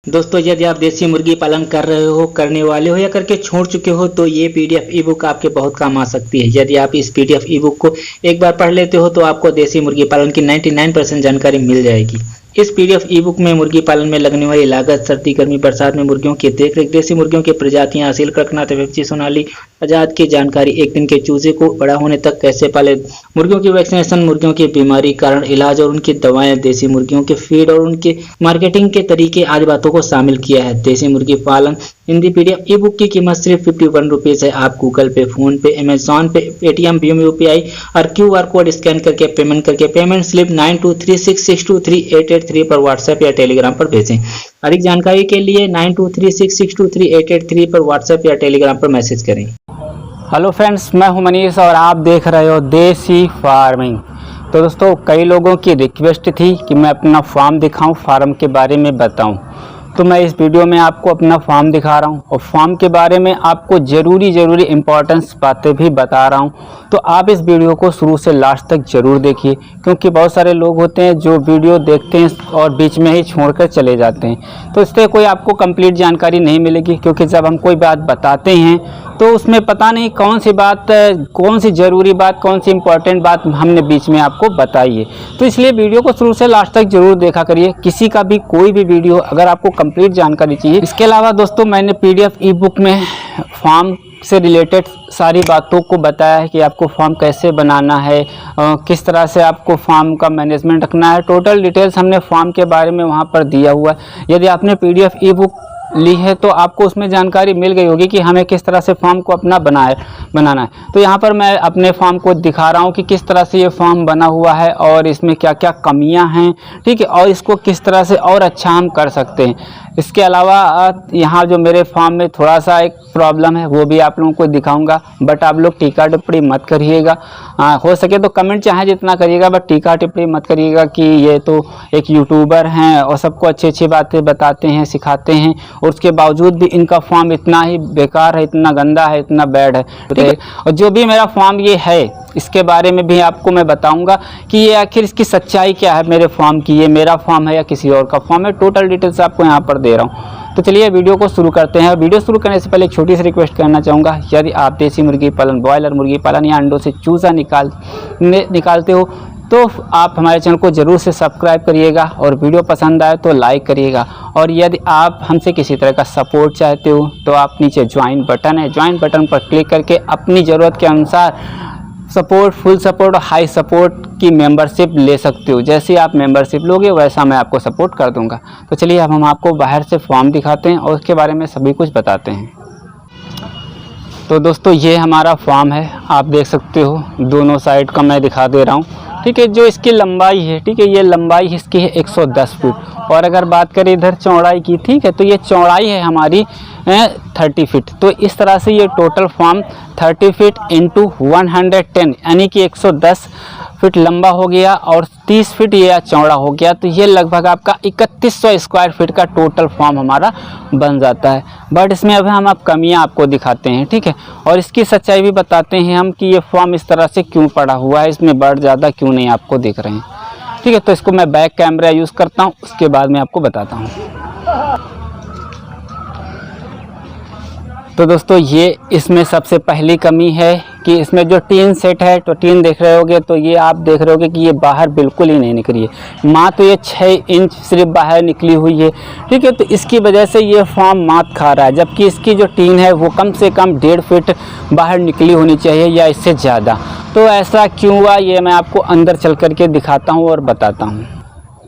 दोस्तों, यदि आप देसी मुर्गी पालन कर रहे हो, करने वाले हो या करके छोड़ चुके हो तो ये पीडीएफ ई बुक आपके बहुत काम आ सकती है। यदि आप इस पीडीएफ ई बुक को एक बार पढ़ लेते हो तो आपको देसी मुर्गी पालन की 99% जानकारी मिल जाएगी। इस पीडीएफ ई बुक में मुर्गी पालन में लगने वाली लागत, सर्दी गर्मी बरसात में मुर्गियों की देखरेख, देसी मुर्गियों की प्रजातियां, असील कड़कनाथ, एफएफसी सोनाली, आजाद की जानकारी, एक दिन के चूजे को बड़ा होने तक कैसे पाले, मुर्गियों की वैक्सीनेशन, मुर्गियों की बीमारी कारण इलाज और उनकी दवाएं, देसी मुर्गियों के फीड और उनके मार्केटिंग के तरीके आदि बातों को शामिल किया है। देसी मुर्गी पालन हिंदी पीडीएफ ई बुक की कीमत सिर्फ 51 रुपीज है। आप गूगल पे, फोन पे, अमेजॉन पे, पेटीएम, भीम यूपीआई और क्यूआर कोड स्कैन करके पेमेंट स्लिप 9236623883 पर व्हाट्सएप या टेलीग्राम पर भेजें। अधिक जानकारी के लिए 9236623883 पर व्हाट्सएप या टेलीग्राम पर मैसेज करें। हेलो फ्रेंड्स, मैं हूं मनीष और आप देख रहे हो देसी फार्मिंग। तो दोस्तों, कई लोगों की रिक्वेस्ट थी कि मैं अपना फार्म दिखाऊं, फार्म के बारे में बताऊं, तो मैं इस वीडियो में आपको अपना फार्म दिखा रहा हूं और फार्म के बारे में आपको ज़रूरी इम्पोर्टेंस बातें भी बता रहा हूं। तो आप इस वीडियो को शुरू से लास्ट तक ज़रूर देखिए, क्योंकि बहुत सारे लोग होते हैं जो वीडियो देखते हैं और बीच में ही छोड़कर चले जाते हैं, तो इससे कोई आपको कंप्लीट जानकारी नहीं मिलेगी। क्योंकि जब हम कोई बात बताते हैं तो उसमें पता नहीं कौन सी बात, कौन सी ज़रूरी बात, कौन सी इम्पोर्टेंट बात हमने बीच में आपको बताई है। तो इसलिए वीडियो को शुरू से लास्ट तक जरूर देखा करिए। किसी का भी कोई भी वीडियो अगर आपको कंप्लीट जानकारी चाहिए। इसके अलावा दोस्तों, मैंने पीडीएफ ई बुक में फार्म से रिलेटेड सारी बातों को बताया है कि आपको फार्म कैसे बनाना है, किस तरह से आपको फार्म का मैनेजमेंट रखना है। टोटल डिटेल्स हमने फार्म के बारे में वहाँ पर दिया हुआ है। यदि आपने पीडीएफ ई बुक ली है तो आपको उसमें जानकारी मिल गई होगी कि हमें किस तरह से फार्म को अपना बनाना है। तो यहाँ पर मैं अपने फार्म को दिखा रहा हूँ कि किस तरह से ये फार्म बना हुआ है और इसमें क्या क्या कमियाँ हैं, ठीक है, और इसको किस तरह से और अच्छा हम कर सकते हैं। इसके अलावा यहाँ जो मेरे फार्म में थोड़ा सा एक प्रॉब्लम है वो भी आप लोगों को दिखाऊंगा, बट आप लोग टीका टिप्पणी मत करिएगा। हो सके तो कमेंट चाहे जितना करिएगा, बट टीका टिप्पणी मत करिएगा कि ये तो एक यूट्यूबर हैं और सबको अच्छी अच्छी बातें बताते हैं, सिखाते हैं, और उसके बावजूद भी इनका फार्म इतना ही बेकार है, इतना गंदा है, इतना बैड है, ठीक है। और जो भी मेरा फार्म ये है इसके बारे में भी आपको मैं बताऊंगा कि ये आखिर इसकी सच्चाई क्या है मेरे फार्म की, ये मेरा फार्म है या किसी और का फार्म है। टोटल डिटेल्स आपको यहाँ पर दे रहा हूँ। तो चलिए वीडियो को शुरू करते हैं। वीडियो शुरू करने से पहले एक छोटी सी रिक्वेस्ट करना चाहूँगा, यदि आप देसी मुर्गी पालन, बॉयलर मुर्गी पालन या अंडों से चूजा निकालते हो तो आप हमारे चैनल को ज़रूर से सब्सक्राइब करिएगा और वीडियो पसंद आए तो लाइक करिएगा। और यदि आप हमसे किसी तरह का सपोर्ट चाहते हो तो आप नीचे ज्वाइन बटन है, ज्वाइन बटन पर क्लिक करके अपनी ज़रूरत के अनुसार सपोर्ट, फुल सपोर्ट और हाई सपोर्ट की मेंबरशिप ले सकते हो। जैसे आप मेंबरशिप लोगे वैसा मैं आपको सपोर्ट कर दूंगा। तो चलिए अब हम आपको बाहर से फॉर्म दिखाते हैं और उसके बारे में सभी कुछ बताते हैं। तो दोस्तों, ये हमारा फार्म है, आप देख सकते हो, दोनों साइड का मैं दिखा दे रहा हूँ, ठीक है। जो इसकी लंबाई है, ठीक है, ये लंबाई इसकी है 110 फीट। और अगर बात करें इधर चौड़ाई की, ठीक है, तो ये चौड़ाई है हमारी 30 फीट। तो इस तरह से ये टोटल फार्म 30 फीट इंटू 110 यानी कि 110 फीट लंबा हो गया और 30 फीट ये चौड़ा हो गया। तो ये लगभग आपका 3100 स्क्वायर फीट का टोटल फार्म हमारा बन जाता है। बट इसमें अब हम कमियां आपको दिखाते हैं, ठीक है, और इसकी सच्चाई भी बताते हैं हम कि ये फार्म इस तरह से क्यों पड़ा हुआ है, इसमें बर्ड ज़्यादा क्यों नहीं आपको दिख रहे हैं, ठीक है। तो इसको मैं बैक कैमरा यूज़ करता हूँ, उसके बाद मैं आपको बताता हूँ। तो दोस्तों, ये इसमें सबसे पहली कमी है कि इसमें जो टीन सेट है, तो टीन देख रहे होगे, तो ये आप देख रहे होगे कि ये बाहर बिल्कुल ही नहीं निकली है। माँ तो ये 6 इंच सिर्फ बाहर निकली हुई है, ठीक है। तो इसकी वजह से ये फार्म मात खा रहा है, जबकि इसकी जो टीन है वो कम से कम 1.5 फीट बाहर निकली होनी चाहिए या इससे ज़्यादा। तो ऐसा क्यों हुआ ये मैं आपको अंदर चल करके दिखाता हूँ और बताता हूँ।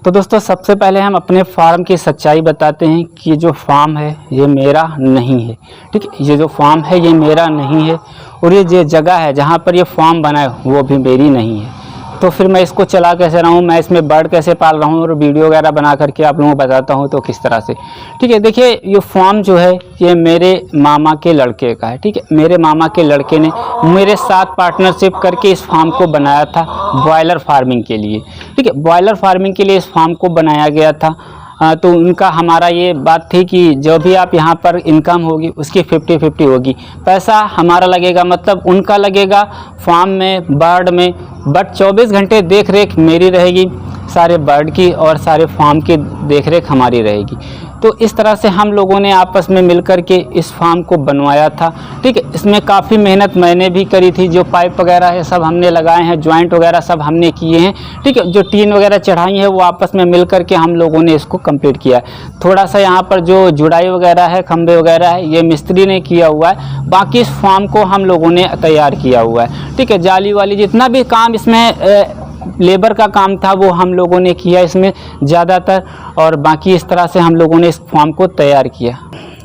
तो दोस्तों, सबसे पहले हम अपने फार्म की सच्चाई बताते हैं कि जो फार्म है ये मेरा नहीं है, ठीक है। ये जो फार्म है ये मेरा नहीं है और ये जो जगह है जहाँ पर ये फार्म बना है वो भी मेरी नहीं है। तो फिर मैं इसको चला कैसे रहा हूँ, मैं इसमें बर्ड कैसे पाल रहा हूँ और वीडियो वगैरह बना करके आप लोगों को बताता हूँ तो किस तरह से, ठीक है। देखिए, ये फार्म जो है ये मेरे मामा के लड़के का है, ठीक है। मेरे मामा के लड़के ने मेरे साथ पार्टनरशिप करके इस फार्म को बनाया था बॉयलर फार्मिंग के लिए, ठीक है। बॉयलर फार्मिंग के लिए इस फार्म को बनाया गया था। तो उनका हमारा ये बात थी कि जो भी आप यहाँ पर इनकम होगी उसकी 50-50 होगी। पैसा हमारा लगेगा, मतलब उनका लगेगा फार्म में, बर्ड में, बट 24 घंटे देख रेख मेरी रहेगी सारे बर्ड की और सारे फार्म की देख रेख हमारी रहेगी। तो इस तरह से हम लोगों ने आपस में मिल कर के इस फार्म को बनवाया था। ठीक है, इसमें काफ़ी मेहनत मैंने भी करी थी, जो पाइप वगैरह है सब हमने लगाए हैं, ज्वाइंट वगैरह सब हमने किए हैं। ठीक है, जो टीन वगैरह चढ़ाई है वो आपस में मिल कर के हम लोगों ने इसको कंप्लीट किया है। थोड़ा सा यहाँ पर जो जुड़ाई वगैरह है, खंभे वगैरह है, ये मिस्त्री ने किया हुआ है, बाकी इस फार्म को हम लोगों ने तैयार किया हुआ है। ठीक है, जाली वाली जितना भी काम इसमें लेबर का काम था वो हम लोगों ने किया इसमें ज़्यादातर, और बाकी इस तरह से हम लोगों ने इस फार्म को तैयार किया।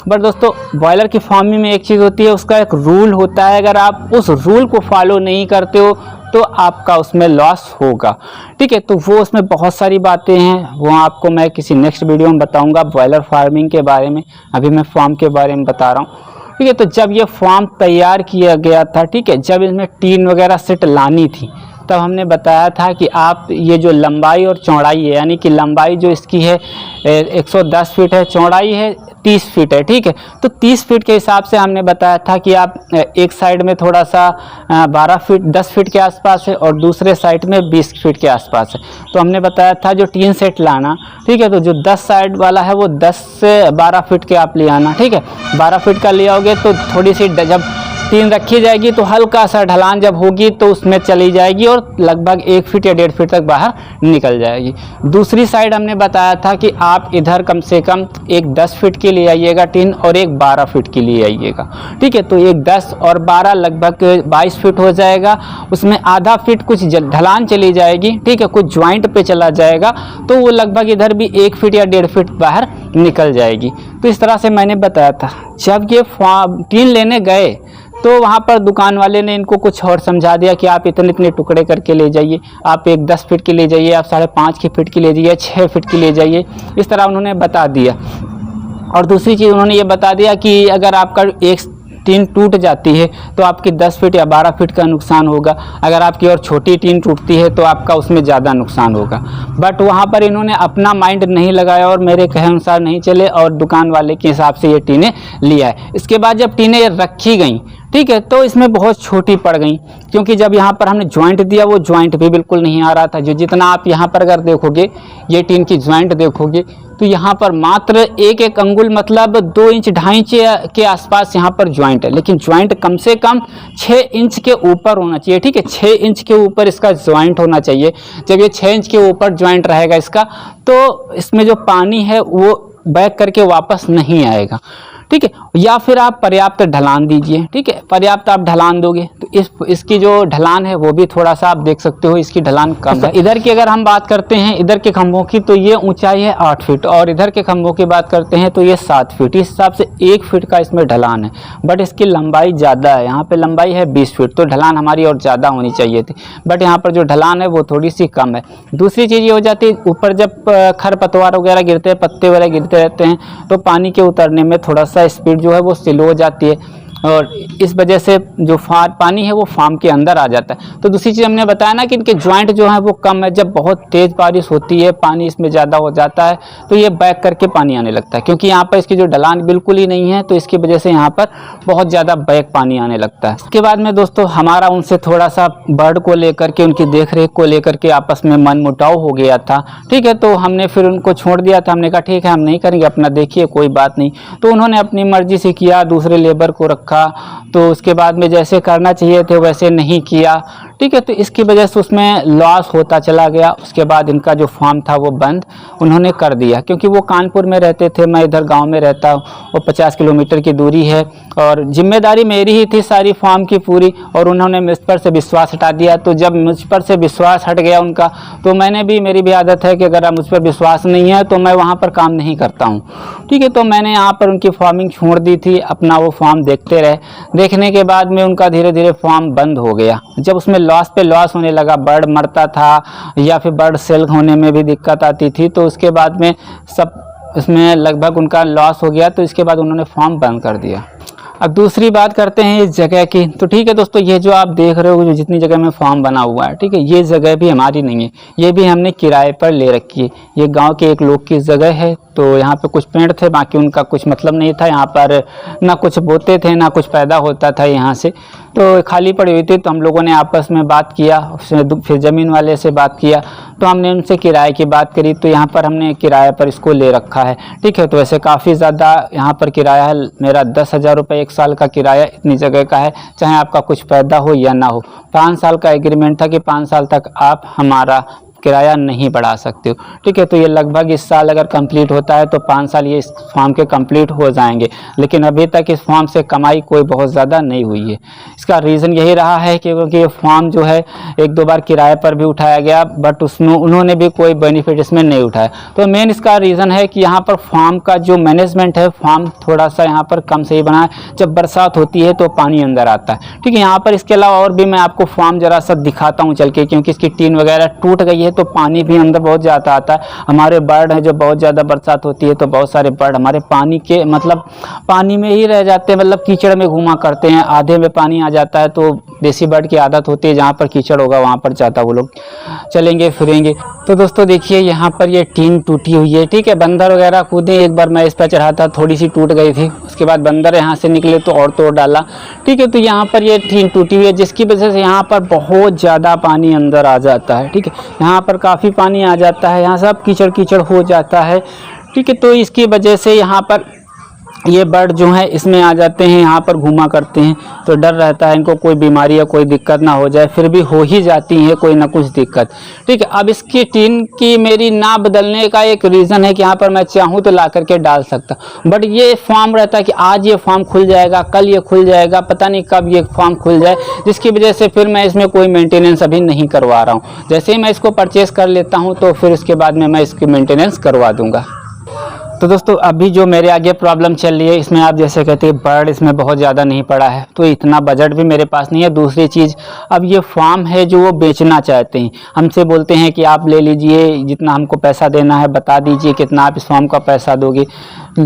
बट दोस्तों, बॉयलर की फार्मिंग में एक चीज़ होती है, उसका एक रूल होता है, अगर आप उस रूल को फॉलो नहीं करते हो तो आपका उसमें लॉस होगा। ठीक है, तो वो उसमें बहुत सारी बातें हैं, वो आपको मैं किसी नेक्स्ट वीडियो में बताऊंगा बॉयलर फार्मिंग के बारे में। अभी मैं फार्म के बारे में बता रहा हूँ। ठीक है, तो जब ये फार्म तैयार किया गया था, ठीक है, जब इसमें टीन वगैरह सेट लानी थी, तब हमने बताया था कि आप ये जो लंबाई और चौड़ाई है, यानी कि लंबाई जो इसकी है 110 फीट है, चौड़ाई है 30 फीट है। ठीक है, तो 30 फीट के हिसाब से हमने बताया था कि आप एक साइड में थोड़ा सा 12 फीट 10 फीट के आसपास है और दूसरे साइड में 20 फीट के आसपास है। तो हमने बताया था जो टीन सेट लाना, ठीक है, तो जो 10 साइड वाला है वो 10 से 12 फीट के आप ले आना। ठीक है, 12 फीट का ले आओगे तो थोड़ी सी जब टीन रखी जाएगी तो हल्का सा ढलान जब होगी तो उसमें चली जाएगी और लगभग 1 फीट या 1.5 फीट तक बाहर निकल जाएगी। दूसरी साइड हमने बताया था कि आप इधर कम से कम एक 10 फीट की ले आइएगा टीन और एक 12 फीट की ले आइएगा। ठीक है, तो एक 10 और 12 लगभग 22 फीट हो जाएगा। उसमें आधा फीट कुछ ढलान चली जाएगी। ठीक है, कुछ ज्वाइंट पे चला जाएगा तो वो लगभग इधर भी 1 फीट या 1.5 फीट बाहर निकल जाएगी। तो इस तरह से मैंने बताया था। जब ये टीन लेने गए तो वहाँ पर दुकान वाले ने इनको कुछ और समझा दिया कि आप इतने इतने टुकड़े करके ले जाइए, आप एक 10 फीट की ले जाइए, आप 5.5 फीट की ले जाइए, 6 फीट की ले जाइए, इस तरह उन्होंने बता दिया। और दूसरी चीज़ उन्होंने ये बता दिया कि अगर आपका एक टीन टूट जाती है तो आपकी 10 फीट या 12 फीट का नुकसान होगा, अगर आपकी और छोटी टीन टूटती है तो आपका उसमें ज़्यादा नुकसान होगा। बट वहाँ पर इन्होंने अपना माइंड नहीं लगाया और मेरे कहे अनुसार नहीं चले और दुकान वाले के हिसाब से ये टीनें लिया है। इसके बाद जब टीनें रखी गई, ठीक है, तो इसमें बहुत छोटी पड़ गई, क्योंकि जब यहाँ पर हमने ज्वाइंट दिया वो ज्वाइंट भी बिल्कुल नहीं आ रहा था। जो जितना आप यहाँ पर अगर देखोगे, ये टीन की ज्वाइंट देखोगे तो यहाँ पर मात्र एक अंगुल मतलब 2 इंच 2.5 इंच के आसपास यहाँ पर ज्वाइंट है, लेकिन ज्वाइंट कम से कम 6 इंच के ऊपर होना चाहिए। ठीक है, 6 इंच के ऊपर इसका ज्वाइंट होना चाहिए। जब ये 6 इंच के ऊपर ज्वाइंट रहेगा इसका, तो इसमें जो पानी है वो बैक करके वापस नहीं आएगा। ठीक है, या फिर आप पर्याप्त ढलान दीजिए। ठीक है, पर्याप्त आप ढलान दोगे तो इसकी जो ढलान है वो भी थोड़ा सा आप देख सकते हो, इसकी ढलान कम है। इधर की अगर हम बात करते हैं इधर के खंभों की, तो ये ऊंचाई है 8 फीट और इधर के खंभों की बात करते हैं तो ये 7 फीट। इस हिसाब से 1 फीट का इसमें ढलान है, बट इसकी लंबाई ज़्यादा है। यहाँ पे लंबाई है 20 फीट, तो ढलान हमारी और ज़्यादा होनी चाहिए थी, बट यहाँ पर जो ढलान है वो थोड़ी सी कम है। दूसरी चीज़ ये हो जाती है, ऊपर जब खरपतवार वगैरह गिरते हैं, पत्ते वगैरह गिरते रहते हैं, तो पानी के उतरने में थोड़ा सा स्पीड जो है वो स्लो हो जाती है और इस वजह से जो पानी है वो फार्म के अंदर आ जाता है। तो दूसरी चीज़ हमने बताया ना कि इनके ज्वाइंट जो है वो कम है। जब बहुत तेज़ बारिश होती है, पानी इसमें ज़्यादा हो जाता है तो ये बैक करके पानी आने लगता है, क्योंकि यहाँ पर इसकी जो ढलान बिल्कुल ही नहीं है, तो इसकी वजह से यहाँ पर बहुत ज़्यादा बैक पानी आने लगता है। इसके बाद में दोस्तों हमारा उनसे थोड़ा सा बर्ड को लेकर के, उनकी देख रेख को लेकर के आपस में मन मुटाव हो गया था। ठीक है, तो हमने फिर उनको छोड़ दिया था। हमने कहा ठीक है, हम नहीं करेंगे, अपना देखिए, कोई बात नहीं। तो उन्होंने अपनी मर्जी से किया, दूसरे लेबर को रखा, तो उसके बाद में जैसे करना चाहिए थे वैसे नहीं किया। ठीक है, तो इसकी वजह से उसमें लॉस होता चला गया। उसके बाद इनका जो फार्म था वो बंद उन्होंने कर दिया, क्योंकि वो कानपुर में रहते थे, मैं इधर गांव में रहता हूँ, वो 50 किलोमीटर की दूरी है और जिम्मेदारी मेरी ही थी सारी फार्म की पूरी, और उन्होंने मुझ पर से विश्वास हटा दिया। तो जब मुझ पर से विश्वास हट गया उनका, तो मैंने भी, मेरी भी आदत है कि अगर मुझ पर विश्वास नहीं है तो मैं वहाँ पर काम नहीं करता हूँ। ठीक है, तो मैंने यहाँ पर उनकी फार्मिंग छोड़ दी थी, अपना वो फार्म देखते रहे। देखने के बाद में उनका धीरे धीरे फार्म बंद हो गया। जब उसमें लॉस पे लॉस होने लगा, बर्ड मरता था या फिर बर्ड सेल होने में भी दिक्कत आती थी, तो उसके बाद में सब इसमें लगभग उनका लॉस हो गया। तो इसके बाद उन्होंने फार्म बंद कर दिया। अब दूसरी बात करते हैं इस जगह की। तो ठीक है दोस्तों, ये जो आप देख रहे हो, जो जितनी जगह में फार्म बना हुआ है, ठीक है, ये जगह भी हमारी नहीं है, ये भी हमने किराए पर ले रखी है। ये गांव के एक लोग की जगह है, तो यहाँ पे कुछ पेड़ थे, बाकी उनका कुछ मतलब नहीं था। यहाँ पर ना कुछ बोते थे ना कुछ पैदा होता था यहाँ से, तो खाली पड़ी हुई थी। तो हम लोगों ने आपस में बात किया, फिर ज़मीन वाले से बात किया, तो हमने उनसे किराए की बात करी। तो यहाँ पर हमने किराए पर इसको ले रखा है, ठीक है। तो वैसे काफ़ी ज़्यादा यहाँ पर किराया है, मेरा 10,000 रुपये 1 साल का किराया इतनी जगह का है, चाहे आपका कुछ पैदा हो या ना हो। 5 साल का एग्रीमेंट था कि 5 साल तक आप हमारा किराया नहीं बढ़ा सकते हो, ठीक है। तो ये लगभग इस साल अगर कंप्लीट होता है तो 5 साल ये इस फार्म के कंप्लीट हो जाएंगे, लेकिन अभी तक इस फार्म से कमाई कोई बहुत ज़्यादा नहीं हुई है। इसका रीज़न यही रहा है कि क्योंकि ये फार्म जो है 1-2 बार किराए पर भी उठाया गया, बट उसमें उन्होंने भी कोई बेनिफिट इसमें नहीं उठाया। तो मेन इसका रीज़न है कि यहाँ पर फार्म का जो मैनेजमेंट है, फार्म थोड़ा सा यहाँ पर कम से ही बना है। जब बरसात होती है तो पानी अंदर आता है, ठीक है। यहाँ पर इसके अलावा और भी मैं आपको फार्म ज़रा सा दिखाता हूँ चल के, क्योंकि इसकी टीन वगैरह टूट गई है तो पानी भी अंदर बहुत ज़्यादा आता है। हमारे बर्ड हैं, जो बहुत ज़्यादा बरसात होती है तो बहुत सारे बर्ड हमारे पानी के मतलब पानी में ही रह जाते हैं, मतलब कीचड़ में घूमा करते हैं। आधे में पानी आ जाता है तो देसी बर्ड की आदत होती है जहाँ पर कीचड़ होगा वहाँ पर ज़्यादा वो लोग चलेंगे फिरेंगे। तो दोस्तों देखिए यहाँ पर ये टीन टूटी हुई है, ठीक है। बंदर वगैरह कूदे, एक बार मैं इस पर चढ़ा था, थोड़ी सी टूट गई थी, उसके बाद बंदर यहाँ से निकले तो और तोड़ डाला, ठीक है। तो यहाँ पर ये टीन टूटी हुई है, जिसकी वजह से यहाँ पर बहुत ज़्यादा पानी अंदर आ जाता है, ठीक है। यहाँ पर काफ़ी पानी आ जाता है, यहाँ सब कीचड़ कीचड़ हो जाता है, ठीक है। तो इसकी वजह से यहाँ पर ये बर्ड जो है इसमें आ जाते हैं, यहाँ पर घूमा करते हैं। तो डर रहता है इनको कोई बीमारी या कोई दिक्कत ना हो जाए, फिर भी हो ही जाती है कोई ना कुछ दिक्कत, ठीक है। अब इसकी टीन की मेरी ना बदलने का एक रीज़न है कि यहाँ पर मैं चाहूँ तो ला करके डाल सकता, बट ये फार्म रहता है कि आज ये फार्म खुल जाएगा, कल ये खुल जाएगा, पता नहीं कब ये फार्म खुल जाए, जिसकी वजह से फिर मैं इसमें कोई मेंटेनेंस अभी नहीं करवा रहा हूँ। जैसे ही मैं इसको परचेज़ कर लेता हूँ तो फिर उसके बाद में मैं इसकी मेंटेनेंस करवा दूँगा। तो दोस्तों अभी जो मेरे आगे प्रॉब्लम चल रही है, इसमें आप जैसे कहते हैं बर्ड इसमें बहुत ज़्यादा नहीं पड़ा है, तो इतना बजट भी मेरे पास नहीं है। दूसरी चीज़, अब ये फार्म है जो वो बेचना चाहते हैं, हमसे बोलते हैं कि आप ले लीजिए, जितना हमको पैसा देना है बता दीजिए कितना आप इस फार्म का पैसा दोगे।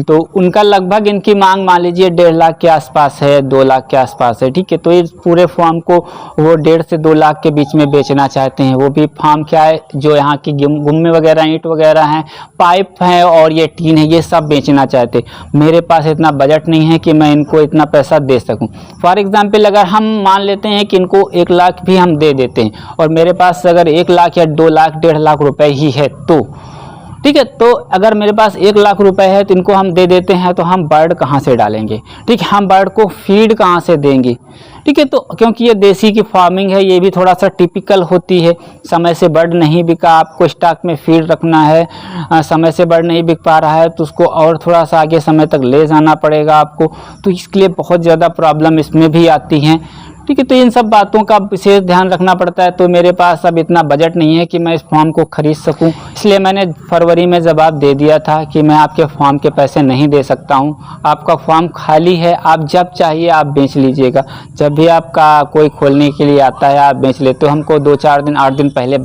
तो उनका लगभग इनकी मांग मान लीजिए 1.5 लाख के आसपास है, 2 लाख के आसपास है, ठीक है। तो इस पूरे फार्म को वो 1.5 से 2 लाख के बीच में बेचना चाहते हैं। वो भी फार्म क्या है, जो यहाँ की गुम्मे वगैरह ईंट वगैरह हैं, पाइप हैं और ये टीन है, ये सब बेचना चाहते। मेरे पास इतना बजट नहीं है कि मैं इनको इतना पैसा दे सकूं। फॉर एग्जांपल अगर हम मान लेते हैं कि इनको 1 लाख भी हम दे देते हैं और मेरे पास अगर 1 लाख या 2 लाख 1.5 लाख रुपए ही है तो ठीक है। तो अगर मेरे पास 1 लाख रुपए है तो इनको हम दे देते हैं, तो हम बर्ड कहाँ से डालेंगे, ठीक है। हम बर्ड को फीड कहाँ से देंगे, ठीक है। तो क्योंकि ये देसी की फार्मिंग है, ये भी थोड़ा सा टिपिकल होती है। समय से बर्ड नहीं बिका, आपको स्टॉक में फीड रखना है, समय से बर्ड नहीं बिक पा रहा है तो उसको और थोड़ा सा आगे समय तक ले जाना पड़ेगा आपको, तो इसके लिए बहुत ज़्यादा प्रॉब्लम इसमें भी आती हैं, ठीक है। तो इन सब बातों का विशेष ध्यान रखना पड़ता है। तो मेरे पास अब इतना बजट नहीं है कि मैं इस फार्म को खरीद सकूं, इसलिए मैंने फरवरी में जवाब दे दिया था कि मैं आपके फार्म के पैसे नहीं दे सकता हूं। आपका फार्म खाली है, आप जब चाहिए आप बेच लीजिएगा। जब भी आपका कोई खोलने के लिए आता है आप बेच लेते हो, हमको 2-4 दिन 8 दिन पहले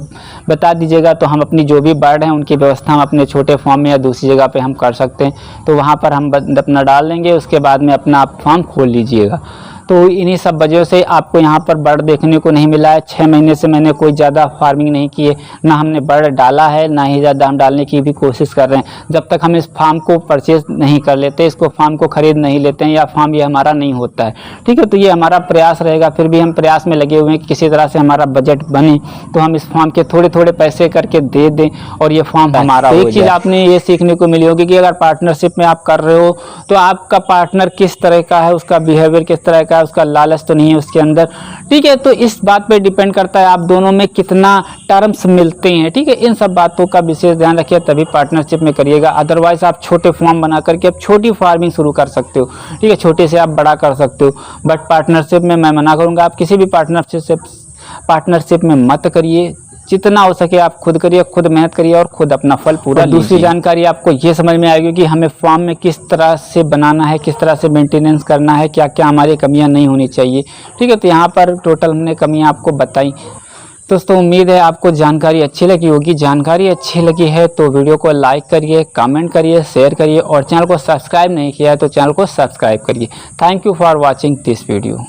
बता दीजिएगा, तो हम अपनी जो भी बर्ड हैं उनकी व्यवस्था हम अपने छोटे फार्म में या दूसरी जगह पर हम कर सकते हैं। तो वहाँ पर हम अपना डाल लेंगे, उसके बाद में अपना आप फार्म खोल लीजिएगा। तो इन्हीं सब वजह से आपको यहाँ पर बर्ड देखने को नहीं मिला है। 6 महीने से मैंने कोई ज़्यादा फार्मिंग नहीं की है, ना हमने बर्ड डाला है, ना ही ज़्यादा हम डालने की भी कोशिश कर रहे हैं। जब तक हम इस फार्म को परचेज नहीं कर लेते, इसको फार्म को ख़रीद नहीं लेते हैं या फार्म ये हमारा नहीं होता है, ठीक है। तो ये हमारा प्रयास रहेगा, फिर भी हम प्रयास में लगे हुए हैं कि किसी तरह से हमारा बजट बने तो हम इस फार्म के थोड़े थोड़े पैसे करके दे दें और ये फार्म हमारा हो जाए। एक चीज़ आपने ये सीखने को मिली होगी कि अगर पार्टनरशिप में आप कर रहे हो तो आपका पार्टनर किस तरह का है, उसका बिहेवियर किस तरह का है, उसका लालच नहीं है उसके अंदर, ठीक है। तो इस बात पे डिपेंड करता है आप दोनों में कितना टर्म्स मिलते हैं, ठीक है। इन सब बातों का विशेष ध्यान रखिए, तभी पार्टनरशिप में करिएगा। अदरवाइज आप छोटे फार्म बना करके आप छोटी फार्मिंग शुरू कर सकते हो, ठीक है। छोटे से आप बड़ा कर सकते हो, बट पार्टनरशिप में मैं मना करूंगा। आप किसी भी पार्टनरशिप में मत करिए। जितना हो सके आप खुद करिए, खुद मेहनत करिए और खुद अपना फल पूरा। दूसरी जानकारी आपको ये समझ में आएगी कि हमें फार्म में किस तरह से बनाना है, किस तरह से मेंटेनेंस करना है, क्या क्या हमारी कमियां नहीं होनी चाहिए, ठीक है। तो यहाँ पर टोटल हमने कमियां आपको बताई। दोस्तों उम्मीद है आपको जानकारी अच्छी लगी होगी। जानकारी अच्छी लगी है तो वीडियो को लाइक करिए, कमेंट करिए, शेयर करिए और चैनल को सब्सक्राइब नहीं किया है तो चैनल को सब्सक्राइब करिए। Thank you for watching this video.